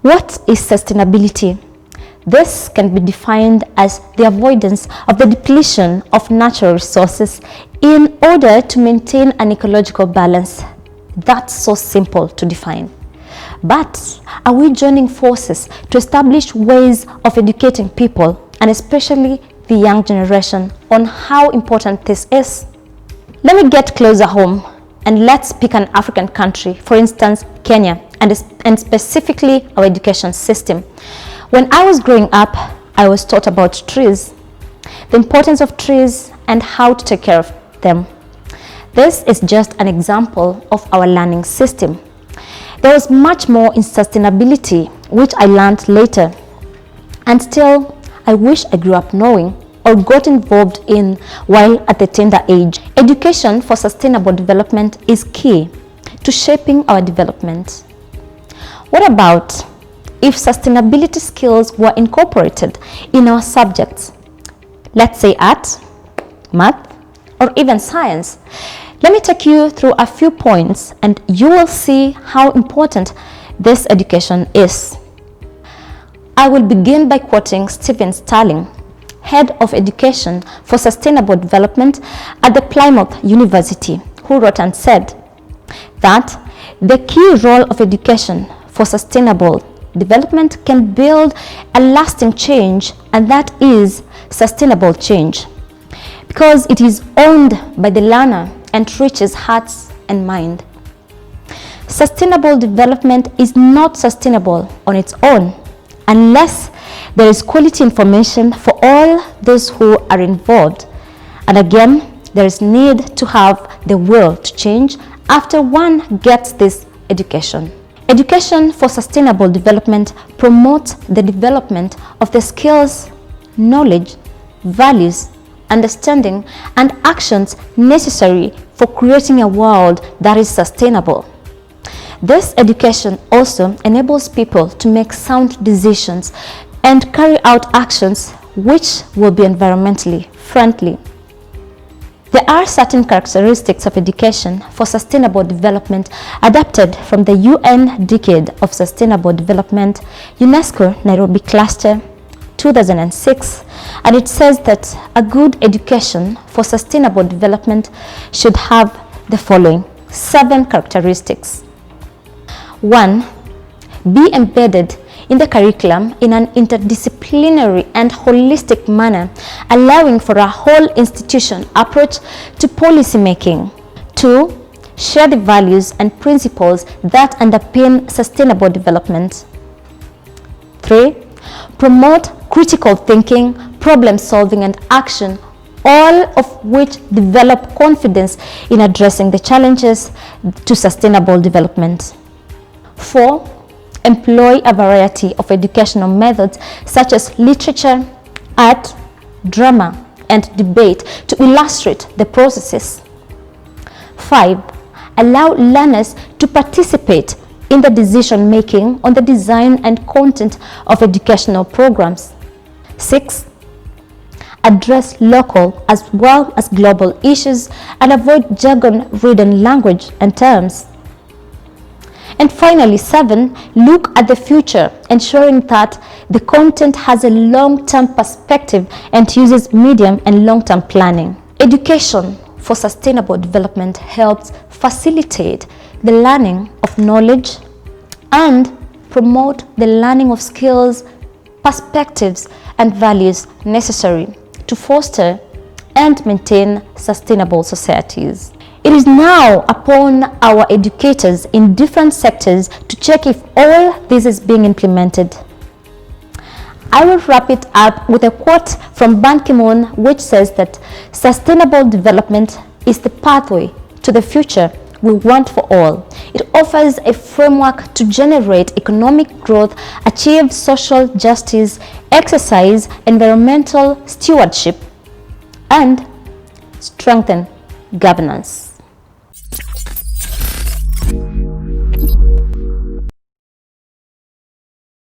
What is sustainability? This can be defined as the avoidance of the depletion of natural resources in order to maintain an ecological balance. That's so simple to define. But are we joining forces to establish ways of educating people, and especially the young generation, on how important this is? Let me get closer home and let's pick an African country, for instance, Kenya, and specifically our education system. When I was growing up, I was taught about trees, the importance of trees and how to take care of them. This is just an example of our learning system. There was much more in sustainability, which I learned later, and still I wish I grew up knowing or got involved in while at the tender age. Education for sustainable development is key to shaping our development. What about if sustainability skills were incorporated in our subjects? Let's say art, math, or even science. Let me take you through a few points and you will see how important this education is. I will begin by quoting Stephen Sterling, Head of Education for Sustainable Development at the Plymouth University, who wrote and said that the key role of education for sustainable development can build a lasting change, and that is sustainable change, because it is owned by the learner and reaches hearts and mind. Sustainable development is not sustainable on its own unless there is quality information for all those who are involved. And again, there is need to have the will to change after one gets this education. Education for sustainable development promotes the development of the skills, knowledge, values, understanding, and actions necessary for creating a world that is sustainable. This education also enables people to make sound decisions and carry out actions which will be environmentally friendly. There are certain characteristics of education for sustainable development adapted from the UN Decade of Sustainable Development, UNESCO Nairobi Cluster, 2006, and it says that a good education for sustainable development should have the following 7 characteristics. 1. Be embedded in the curriculum in an interdisciplinary and holistic manner, allowing for a whole institution approach to policy making. 2. Share the values and principles that underpin sustainable development. 3. Promote critical thinking, problem solving, and action, all of which develop confidence in addressing the challenges to sustainable development. 4. Employ a variety of educational methods such as literature, art, drama, and debate to illustrate the processes. 5. Allow learners to participate in the decision making on the design and content of educational programs. 6. Address local as well as global issues and avoid jargon-ridden language and terms. And finally, 7, look at the future, ensuring that the content has a long-term perspective and uses medium and long-term planning. Education for sustainable development helps facilitate the learning of knowledge and promote the learning of skills, perspectives, and values necessary to foster and maintain sustainable societies. It is now upon our educators in different sectors to check if all this is being implemented. I will wrap it up with a quote from Ban Ki-moon, which says that sustainable development is the pathway to the future we want for all. It offers a framework to generate economic growth, achieve social justice, exercise environmental stewardship, and strengthen governance.